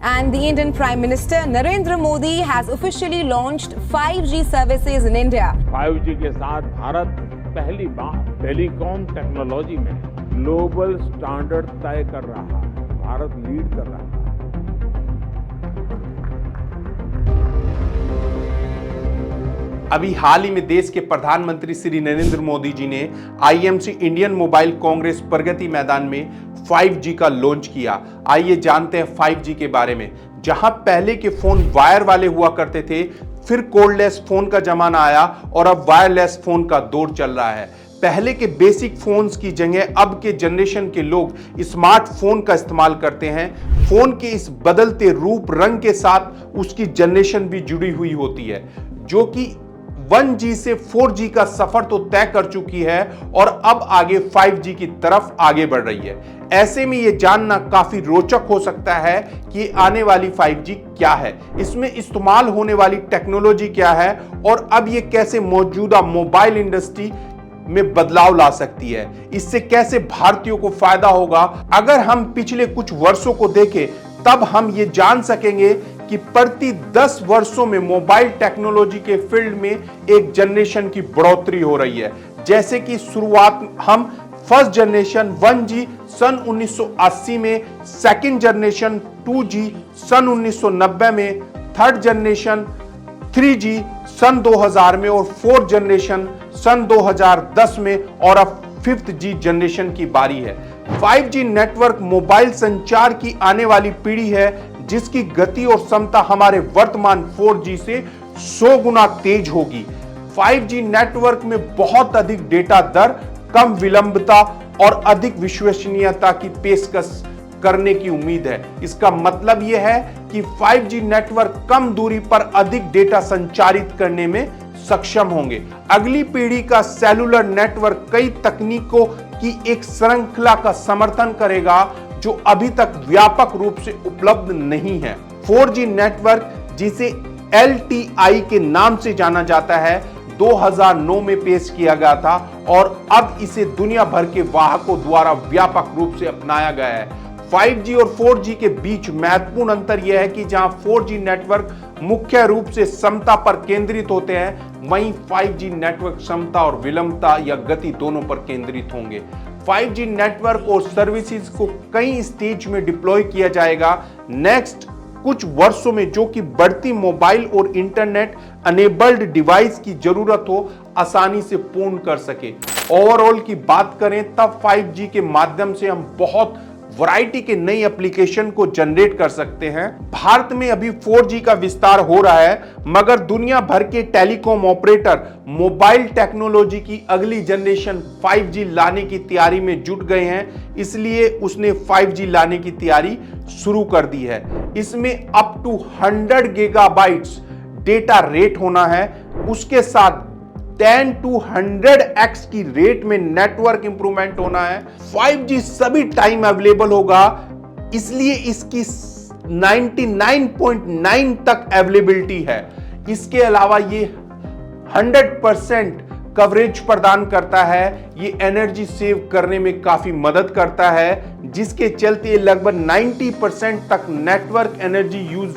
And the Indian Prime Minister Narendra Modi has officially launched 5G services in India. 5G के साथ भारत पहली बार telecom technology में global standard तय कर रहा है। भारत लीड कर रहा है। अभी हाल ही में देश के प्रधानमंत्री श्री नरेंद्र मोदी जी ने IMC Indian mobile Congress Pragati Maidan में 5G का लॉन्च किया। आइए जानते हैं 5G के बारे में। जहां पहले के फोन वायर वाले हुआ करते थे, फिर कॉर्डलेस फोन का जमाना आया और अब वायरलेस फोन का दौर चल रहा है। पहले के बेसिक फोन्स की जगह अब के जनरेशन के लोग स्मार्टफोन का इस्तेमाल करते हैं। फोन के इस बदलते रूप रंग के साथ उसकी जनरेशन भी जुड़ी हुई होती है, जो कि 1G से 4G का सफर तो तय कर चुकी है और अब आगे 5G की तरफ आगे बढ़ रही है। ऐसे में यह जानना काफी रोचक हो सकता है कि आने वाली 5G क्या है, इसमें इस्तेमाल होने वाली टेक्नोलॉजी क्या है और अब यह कैसे मौजूदा मोबाइल इंडस्ट्री में बदलाव ला सकती है। इससे कैसे भारतीयों को फायदा होगा। अगर हम पिछले कुछ वर्षों को देखें तब हम ये जान सकेंगे कि प्रति 10 वर्षों में मोबाइल टेक्नोलॉजी के फील्ड में एक जनरेशन की बढ़ोतरी हो रही है। जैसे कि शुरुआत हम फर्स्ट जनरेशन 1G सन 1980 में, सेकंड जनरेशन 2G सन 1990 में, थर्ड जनरेशन 3G सन 2000 में और फोर्थ जनरेशन सन 2010 में और अब 5th जनरेशन की बारी है। 5G नेटवर्क मोबाइल संचार की आने वाली पीढ़ी है, जिसकी गति और क्षमता हमारे वर्तमान 4G से 100 गुना तेज होगी। 5G नेटवर्क में बहुत अधिक डेटा दर, कम विलंबता और अधिक विश्वसनीयता की पेशकश करने की उम्मीद है। इसका मतलब यह है कि 5G नेटवर्क कम दूरी पर अधिक डेटा संचारित करने में सक्षम होंगे। अगली पीढ़ी का सेलुलर नेटवर्क कई तकनीकों की एक श्रृंखला का समर्थन करेगा जो अभी तक व्यापक रूप से उपलब्ध नहीं है। 4G नेटवर्क, जिसे LTI के नाम से जाना जाता है, 2009 में पेश किया गया था और अब इसे दुनिया भर के वाहकों द्वारा व्यापक रूप से अपनाया गया है। 5G और 4G के बीच महत्वपूर्ण अंतर यह है कि जहां 4G नेटवर्क मुख्य रूप से क्षमता पर केंद्रित होते हैं, वहीं 5G नेटवर्क क्षमता और विलंबता या गति दोनों पर केंद्रित होंगे। 5G नेटवर्क और सर्विसेज को कई स्टेज में डिप्लॉय किया जाएगा नेक्स्ट कुछ वर्षों में, जो कि बढ़ती मोबाइल और इंटरनेट अनेबल्ड डिवाइस की जरूरत हो आसानी से पूर्ण कर सके। ओवरऑल की बात करें तब 5G के माध्यम से हम बहुत वैरायटी के नई एप्लीकेशन को जनरेट कर सकते हैं। भारत में अभी 4G का विस्तार हो रहा है, मगर दुनिया भर के टेलीकॉम ऑपरेटर मोबाइल टेक्नोलॉजी की अगली जनरेशन 5G लाने की तैयारी में जुट गए हैं, इसलिए उसने 5G लाने की तैयारी शुरू कर दी है। इसमें up to 100 gigabytes data rate होना है, उसके साथ 10 to 100x की रेट में नेटवर्क इंप्रूवमेंट होना है। 5G सभी टाइम अवेलेबल होगा, इसलिए इसकी 99.9 तक अवेलेबिलिटी है। इसके अलावा ये 100% कवरेज प्रदान करता है। ये एनर्जी सेव करने में काफी मदद करता है, जिसके चलते लगभग 90% तक नेटवर्क एनर्जी यूज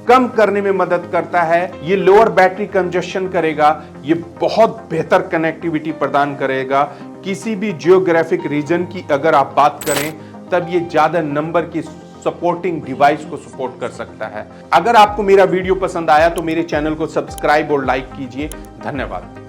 कम करने में मदद करता है। ये लोअर बैटरी कंजस्शन करेगा। ये बहुत बेहतर कनेक्टिविटी प्रदान करेगा। किसी भी जियोग्राफिक रीजन की अगर आप बात करें तब ये ज्यादा नंबर की सपोर्टिंग डिवाइस को सपोर्ट कर सकता है। अगर आपको मेरा वीडियो पसंद आया तो मेरे चैनल को सब्सक्राइब और लाइक कीजिए। धन्यवाद।